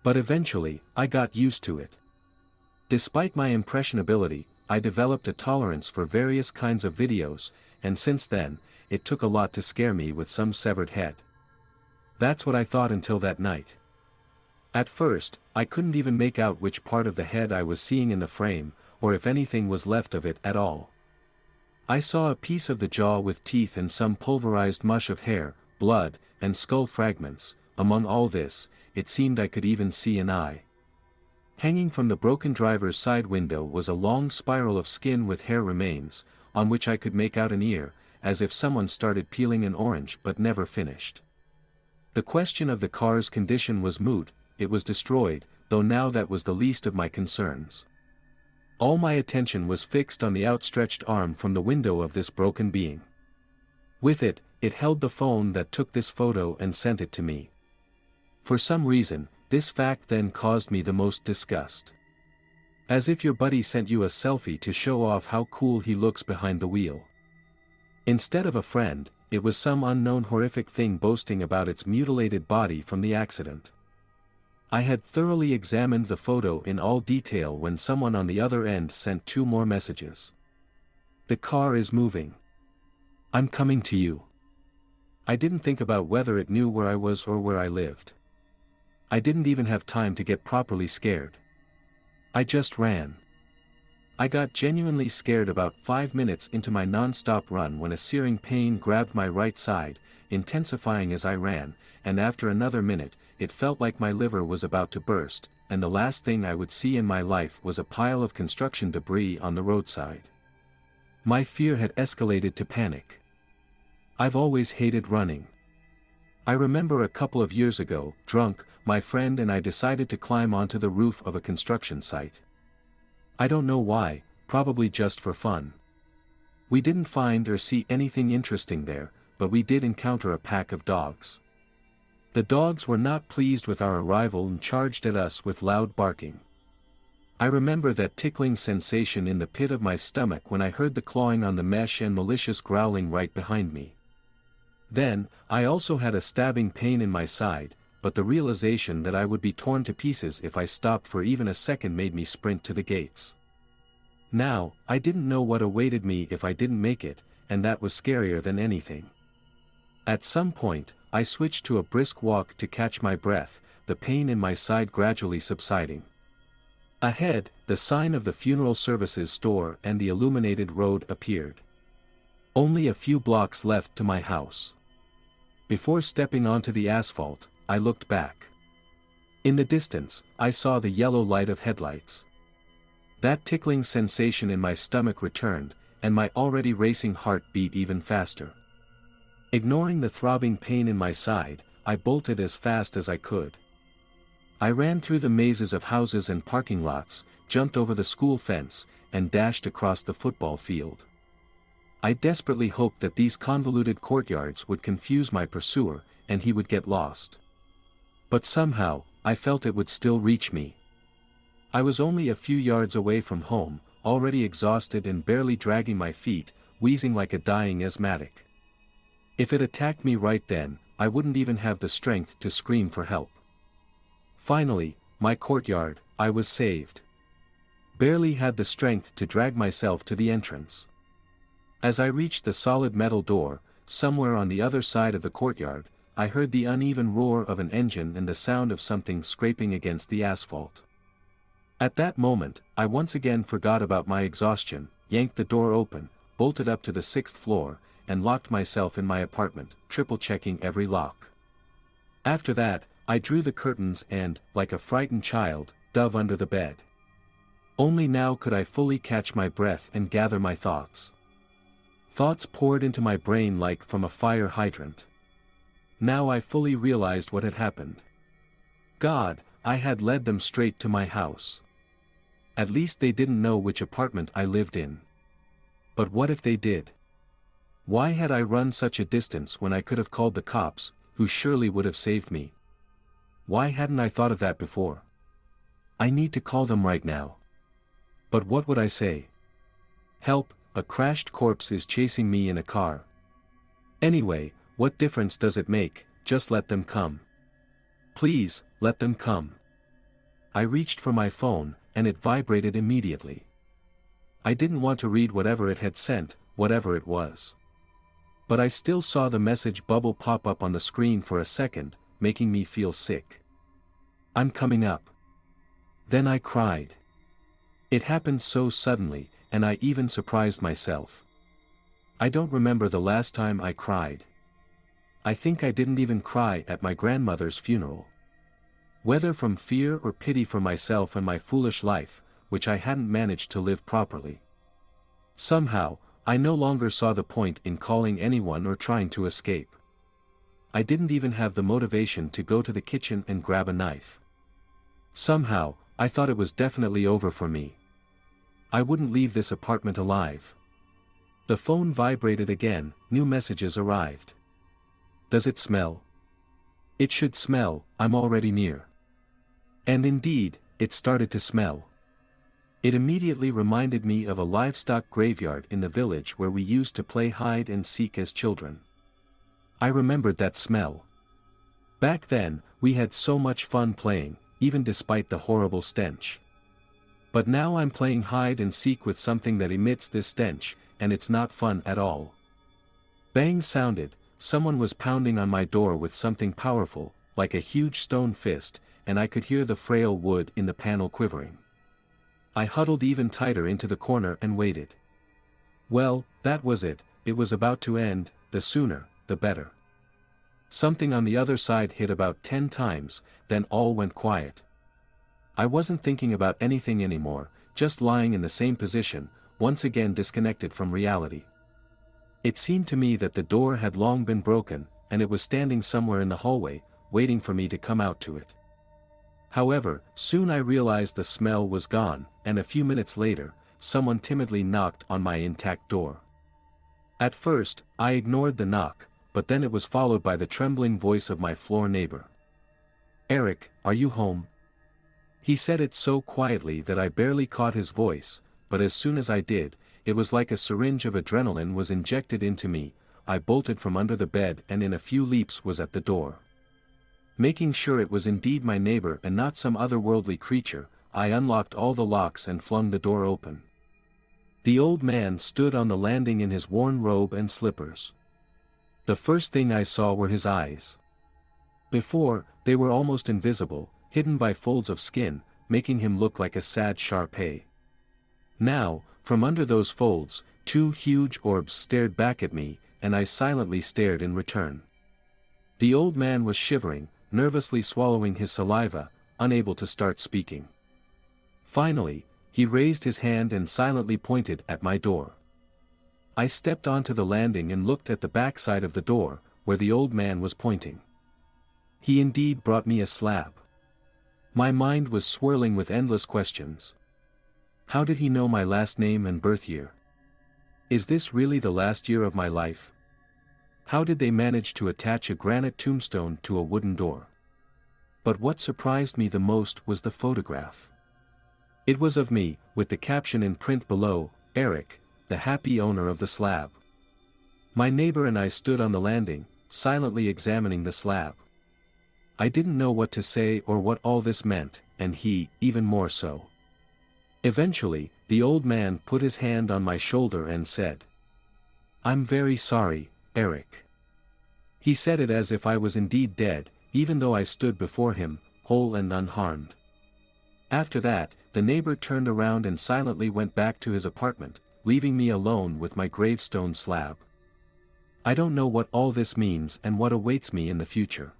But eventually, I got used to it. Despite my impressionability, I developed a tolerance for various kinds of videos, and since then, it took a lot to scare me with some severed head. That's what I thought until that night. At first, I couldn't even make out which part of the head I was seeing in the frame, or if anything was left of it at all. I saw a piece of the jaw with teeth and some pulverized mush of hair, blood, and skull fragments. Among all this, it seemed I could even see an eye. Hanging from the broken driver's side window was a long spiral of skin with hair remains, on which I could make out an ear, as if someone started peeling an orange but never finished. The question of the car's condition was moot. It was destroyed, though now that was the least of my concerns. All my attention was fixed on the outstretched arm from the window of this broken being. With it, it held the phone that took this photo and sent it to me. For some reason, this fact then caused me the most disgust. As if your buddy sent you a selfie to show off how cool he looks behind the wheel. Instead of a friend, it was some unknown horrific thing boasting about its mutilated body from the accident. I had thoroughly examined the photo in all detail when someone on the other end sent 2 more messages. The car is moving. I'm coming to you. I didn't think about whether it knew where I was or where I lived. I didn't even have time to get properly scared. I just ran. I got genuinely scared about 5 minutes into my non-stop run when a searing pain grabbed my right side, intensifying as I ran, and after another minute, it felt like my liver was about to burst, and the last thing I would see in my life was a pile of construction debris on the roadside. My fear had escalated to panic. I've always hated running. I remember a couple of years ago, drunk, my friend and I decided to climb onto the roof of a construction site. I don't know why, probably just for fun. We didn't find or see anything interesting there, but we did encounter a pack of dogs. The dogs were not pleased with our arrival and charged at us with loud barking. I remember that tickling sensation in the pit of my stomach when I heard the clawing on the mesh and malicious growling right behind me. Then, I also had a stabbing pain in my side, but the realization that I would be torn to pieces if I stopped for even a second made me sprint to the gates. Now, I didn't know what awaited me if I didn't make it, and that was scarier than anything. At some point, I switched to a brisk walk to catch my breath, the pain in my side gradually subsiding. Ahead, the sign of the funeral services store and the illuminated road appeared. Only a few blocks left to my house. Before stepping onto the asphalt, I looked back. In the distance, I saw the yellow light of headlights. That tickling sensation in my stomach returned, and my already racing heart beat even faster. Ignoring the throbbing pain in my side, I bolted as fast as I could. I ran through the mazes of houses and parking lots, jumped over the school fence, and dashed across the football field. I desperately hoped that these convoluted courtyards would confuse my pursuer, and he would get lost. But somehow, I felt it would still reach me. I was only a few yards away from home, already exhausted and barely dragging my feet, wheezing like a dying asthmatic. If it attacked me right then, I wouldn't even have the strength to scream for help. Finally, my courtyard, I was saved. Barely had the strength to drag myself to the entrance. As I reached the solid metal door, somewhere on the other side of the courtyard, I heard the uneven roar of an engine and the sound of something scraping against the asphalt. At that moment, I once again forgot about my exhaustion, yanked the door open, bolted up to the 6th floor, and locked myself in my apartment, triple-checking every lock. After that, I drew the curtains and, like a frightened child, dove under the bed. Only now could I fully catch my breath and gather my thoughts. Thoughts poured into my brain like from a fire hydrant. Now I fully realized what had happened. God, I had led them straight to my house. At least they didn't know which apartment I lived in. But what if they did? Why had I run such a distance when I could have called the cops, who surely would have saved me? Why hadn't I thought of that before? I need to call them right now. But what would I say? Help, a crashed corpse is chasing me in a car. Anyway, what difference does it make? Just let them come. Please, let them come. I reached for my phone, and it vibrated immediately. I didn't want to read whatever it had sent, whatever it was. But I still saw the message bubble pop up on the screen for a second, making me feel sick. I'm coming up. Then I cried. It happened so suddenly, and I even surprised myself. I don't remember the last time I cried. I think I didn't even cry at my grandmother's funeral. Whether from fear or pity for myself and my foolish life, which I hadn't managed to live properly. Somehow, I no longer saw the point in calling anyone or trying to escape. I didn't even have the motivation to go to the kitchen and grab a knife. Somehow, I thought it was definitely over for me. I wouldn't leave this apartment alive. The phone vibrated again, new messages arrived. Does it smell? It should smell, I'm already near. And indeed, it started to smell. It immediately reminded me of a livestock graveyard in the village where we used to play hide and seek as children. I remembered that smell. Back then, we had so much fun playing, even despite the horrible stench. But now I'm playing hide and seek with something that emits this stench, and it's not fun at all. Bang sounded, someone was pounding on my door with something powerful, like a huge stone fist, and I could hear the frail wood in the panel quivering. I huddled even tighter into the corner and waited. Well, that was it was about to end, the sooner, the better. Something on the other side hit about 10 times, then all went quiet. I wasn't thinking about anything anymore, just lying in the same position, once again disconnected from reality. It seemed to me that the door had long been broken, and it was standing somewhere in the hallway, waiting for me to come out to it. However, soon I realized the smell was gone, and a few minutes later, someone timidly knocked on my intact door. At first, I ignored the knock, but then it was followed by the trembling voice of my floor neighbor. "Eric, are you home?" He said it so quietly that I barely caught his voice, but as soon as I did, it was like a syringe of adrenaline was injected into me. I bolted from under the bed and in a few leaps was at the door. Making sure it was indeed my neighbor and not some otherworldly creature, I unlocked all the locks and flung the door open. The old man stood on the landing in his worn robe and slippers. The first thing I saw were his eyes. Before, they were almost invisible, hidden by folds of skin, making him look like a sad Shar-Pei. Now, from under those folds, 2 huge orbs stared back at me, and I silently stared in return. The old man was shivering, nervously swallowing his saliva, unable to start speaking. Finally, he raised his hand and silently pointed at my door. I stepped onto the landing and looked at the backside of the door, where the old man was pointing. He indeed brought me a slab. My mind was swirling with endless questions. How did he know my last name and birth year? Is this really the last year of my life? How did they manage to attach a granite tombstone to a wooden door? But what surprised me the most was the photograph. It was of me, with the caption in print below, "Eric, the happy owner of the slab." My neighbor and I stood on the landing, silently examining the slab. I didn't know what to say or what all this meant, and he, even more so. Eventually, the old man put his hand on my shoulder and said, "I'm very sorry, Eric." He said it as if I was indeed dead, even though I stood before him, whole and unharmed. After that, the neighbor turned around and silently went back to his apartment, leaving me alone with my gravestone slab. I don't know what all this means and what awaits me in the future.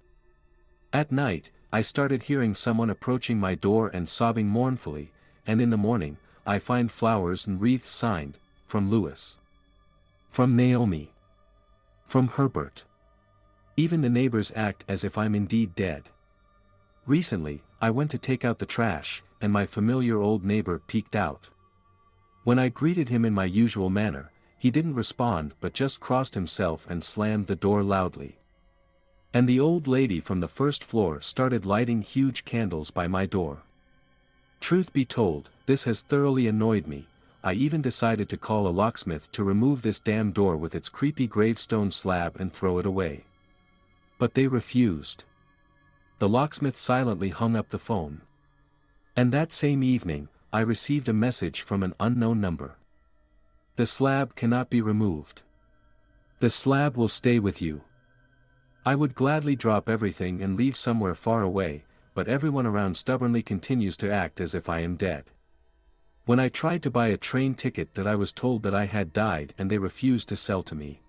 At night, I started hearing someone approaching my door and sobbing mournfully, and in the morning, I find flowers and wreaths signed, from Louis. From Naomi. From Herbert. Even the neighbors act as if I'm indeed dead. Recently, I went to take out the trash, and my familiar old neighbor peeked out. When I greeted him in my usual manner, he didn't respond but just crossed himself and slammed the door loudly. And the old lady from the first floor started lighting huge candles by my door. Truth be told, this has thoroughly annoyed me. I even decided to call a locksmith to remove this damn door with its creepy gravestone slab and throw it away. But they refused. The locksmith silently hung up the phone. And that same evening, I received a message from an unknown number. The slab cannot be removed. The slab will stay with you. I would gladly drop everything and leave somewhere far away, but everyone around stubbornly continues to act as if I am dead. When I tried to buy a train ticket that I was told that I had died and they refused to sell to me.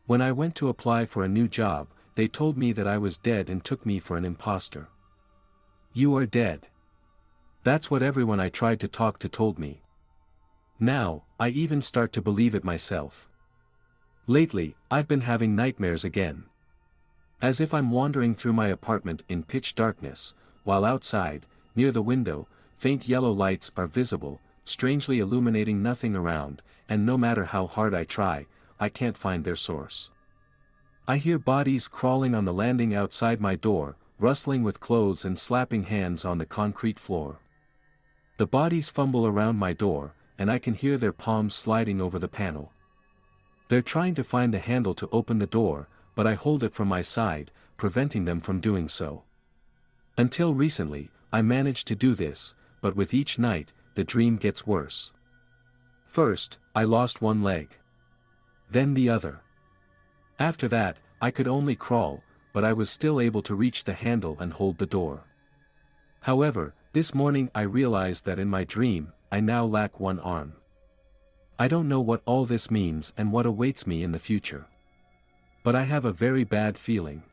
When I went to apply for a new job, they told me that I was dead and took me for an imposter. You are dead. That's what everyone I tried to talk to told me. Now, I even start to believe it myself. Lately, I've been having nightmares again. As if I'm wandering through my apartment in pitch darkness, while outside, near the window, faint yellow lights are visible, strangely illuminating nothing around, and no matter how hard I try, I can't find their source. I hear bodies crawling on the landing outside my door, rustling with clothes and slapping hands on the concrete floor. The bodies fumble around my door, and I can hear their palms sliding over the panel. They're trying to find the handle to open the door, but I hold it from my side, preventing them from doing so. Until recently, I managed to do this, but with each night, the dream gets worse. First, I lost one leg. Then the other. After that, I could only crawl, but I was still able to reach the handle and hold the door. However, this morning I realized that in my dream, I now lack one arm. I don't know what all this means and what awaits me in the future. But I have a very bad feeling.